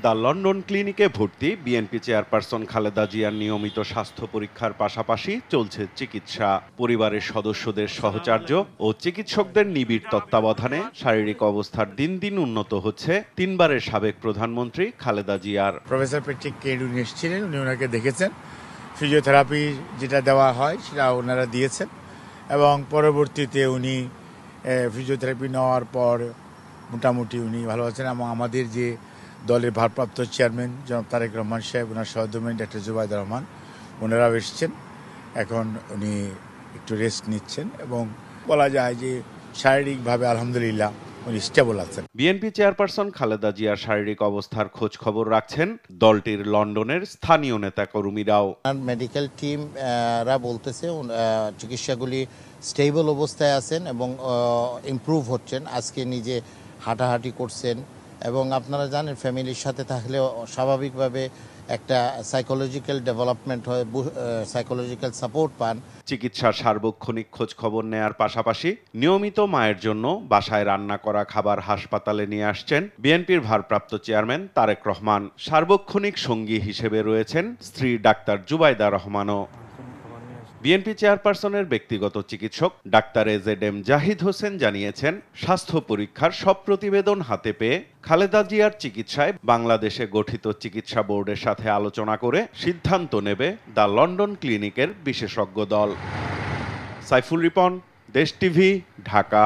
The London ক্লিনিকে ভর্তি BNP chairperson Khaleda জিয়ার নিয়মিত স্বাস্থ্য পরীক্ষার পাশাপাশি চলছে চিকিৎসা। পরিবারের সদস্যদের সহচার্য ও চিকিৎসকদের নিবিড় তত্ত্বাবধানে শারীরিক অবস্থার দিন দিন উন্নত হচ্ছে তিনবারের সাবেক প্রধানমন্ত্রী খালেদা জিয়ার। প্রফেসর প্যাট্রিক কেড উনি এসেছিলেন, উনি ওনাকে দেখেছেন, ফিজিওথেরাপি যেটা দেওয়া হয় সেটা ওনারা দিয়েছেন এবং পরবর্তীতে উনি ফিজিওথেরাপি নেওয়ার পর মোটামুটি উনি ভালো আছেন। এবং আমাদের যে দলের ভারপ্রাপ্ত চেয়ারম্যান জনাব তারেক রহমান সাহেব, ওনার সহধর্মিণী ডাক্তার জুবাইদা রহমান, ওনারাও এসেছেন। এখন উনি একটু রেস্ট নিচ্ছেন এবং বলা যায় যে শারীরিকভাবে আলহামদুলিল্লাহ উনি স্টেবল আছেন। বিএনপি চেয়ারপারসন খালেদা জিয়ার শারীরিক অবস্থার খোঁজ খবর রাখছেন দলটির লন্ডনের স্থানীয় নেতাকর্মীরাও। মেডিকেল টিম রা বলতেছে চিকিৎসাগুলি স্টেবল অবস্থায় আছেন এবং ইমপ্রুভ হচ্ছেন। আজকে নিজে হাঁটাহাঁটি করছেন এবং আপনারা জানেন ফ্যামিলির সাথে থাকলে স্বাভাবিকভাবে একটা সাইকোলজিক্যাল ডেভেলপমেন্ট হয়, সাইকোলজিক্যাল সাপোর্ট পান। চিকিৎসার সার্বক্ষণিক খোঁজ খবর নেয়ার পাশাপাশি নিয়মিত মায়ের জন্য বাসায় রান্না করা খাবার হাসপাতালে নিয়ে আসছেন বিএনপির ভারপ্রাপ্ত চেয়ারম্যান তারেক রহমান। সার্বক্ষণিক সঙ্গী হিসেবে রয়েছেন স্ত্রী ডাক্তার জুবাইদা রহমানও। বিএনপি চেয়ারপারসনের ব্যক্তিগত চিকিৎসক ডাক্তার এজেডএম জাহিদ হোসেন জানিয়েছেন, স্বাস্থ্য পরীক্ষার সব প্রতিবেদন হাতে পেয়ে খালেদা জিয়ার চিকিৎসায় বাংলাদেশে গঠিত চিকিৎসা বোর্ডের সাথে আলোচনা করে সিদ্ধান্ত নেবে দ্য লন্ডন ক্লিনিকের বিশেষজ্ঞ দল। সাইফুল রিপন, দেশ টিভি, ঢাকা।